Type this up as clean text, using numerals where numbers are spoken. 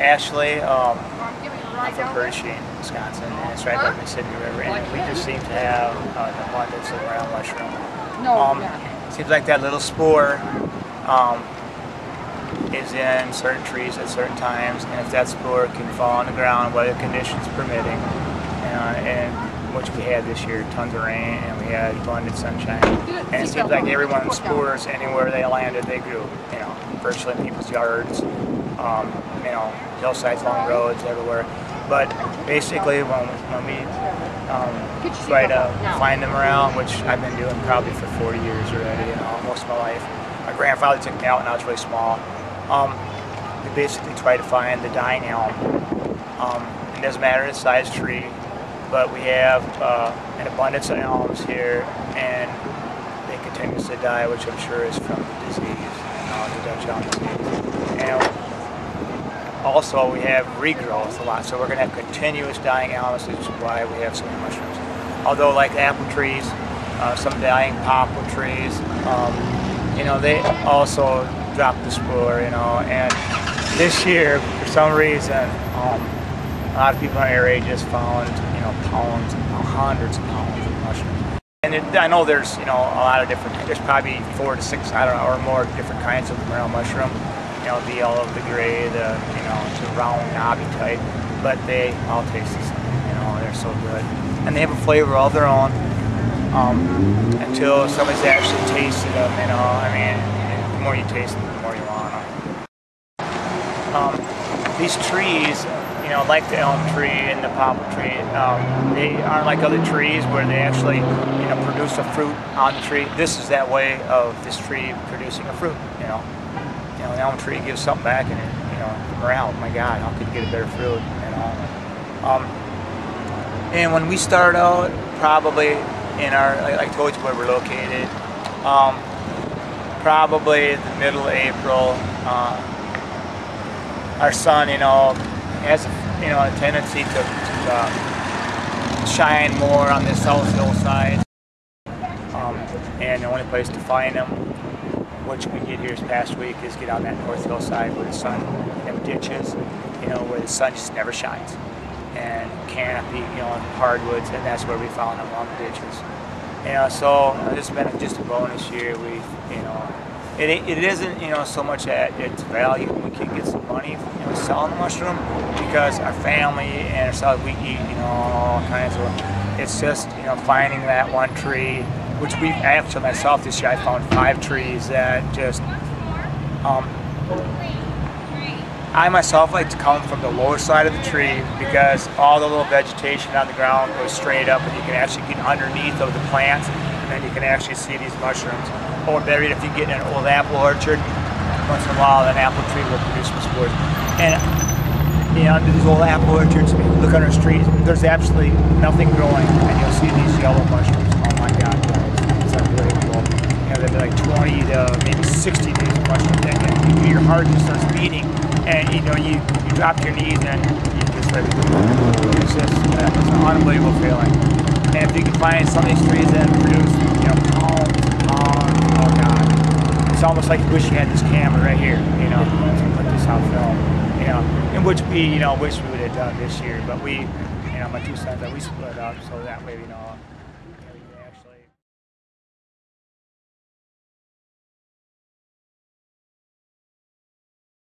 Ashley, I'm from Hershey, Wisconsin, and it's right by the Mississippi River, and we just seem to have an abundance of morel mushroom. Seems like that little spore is in certain trees at certain times, and if that spore can fall on the ground, weather conditions permitting, and which we had this year, tons of rain, and we had abundant sunshine, and it seems like every one of the spores, anywhere they landed, they grew, virtually in people's yards. Hillsides, long roads, everywhere. But basically, when we try to find the morel, which I've been doing probably for 40 years already, most of my life. My grandfather took me out when I was really small. We basically try to find the dying elm. It doesn't matter the size tree, but we have an abundance of elms here, and they continuously die, which I'm sure is from the disease, the Dutch elm disease. And also, we have regrowth a lot, so we're going to have continuous dying elms, which is why we have so many mushrooms. Although, like apple trees, some dying poplar trees, they also drop the spore, and this year, for some reason, a lot of people in our area just found, pounds, hundreds of pounds of mushrooms. And I know there's, a lot of different, there's probably 4 to 6, I don't know, or more different kinds of morel mushroom. The yellow, the gray, the round, knobby type, but they all taste the same. They're so good, and they have a flavor of their own. Until somebody's actually tasted them, the more you taste them, the more you want them. These trees, like the elm tree and the poplar tree, they aren't like other trees where they actually, produce a fruit on the tree. This is that way of this tree producing a fruit. An elm tree gives something back, and the morel, my God, how could you get a better fruit? And when we start out, probably in our, like I told you where we're located, probably the middle of April, our sun, has a tendency to shine more on the south hillside, and the only place to find them, which we did here this past week, is get on that north hillside where the sun, have ditches, where the sun just never shines, and canopy, hardwoods, and that's where we found them, on the ditches. So this has been just a bonus year. It isn't, so much at its value. We can get some money, selling the mushroom, because our family and ourselves, we eat, all kinds of. It's just, finding that one tree, which we've actually, myself this year, I found 5 trees that just, I myself like to come from the lower side of the tree, because all the little vegetation on the ground goes straight up, and you can actually get underneath of the plants, and then you can actually see these mushrooms. Or better yet, if you get in an old apple orchard, once in a while an apple tree will produce some spores. And under these old apple orchards, look under the trees, there's absolutely nothing growing, and you'll see these yellow mushrooms. Oh my God, it's unbelievable. There'll be like 20 to maybe 60 of these mushrooms, and your heart just starts beating, and you drop your knees and you just ready to go. It's an unbelievable feeling. And if you can find some of these trees that produce, pounds, oh God, it's almost like you wish you had this camera right here, to put this on film, in which we, wish we would have done this year, but we, my 2 sons, we split up, so that way,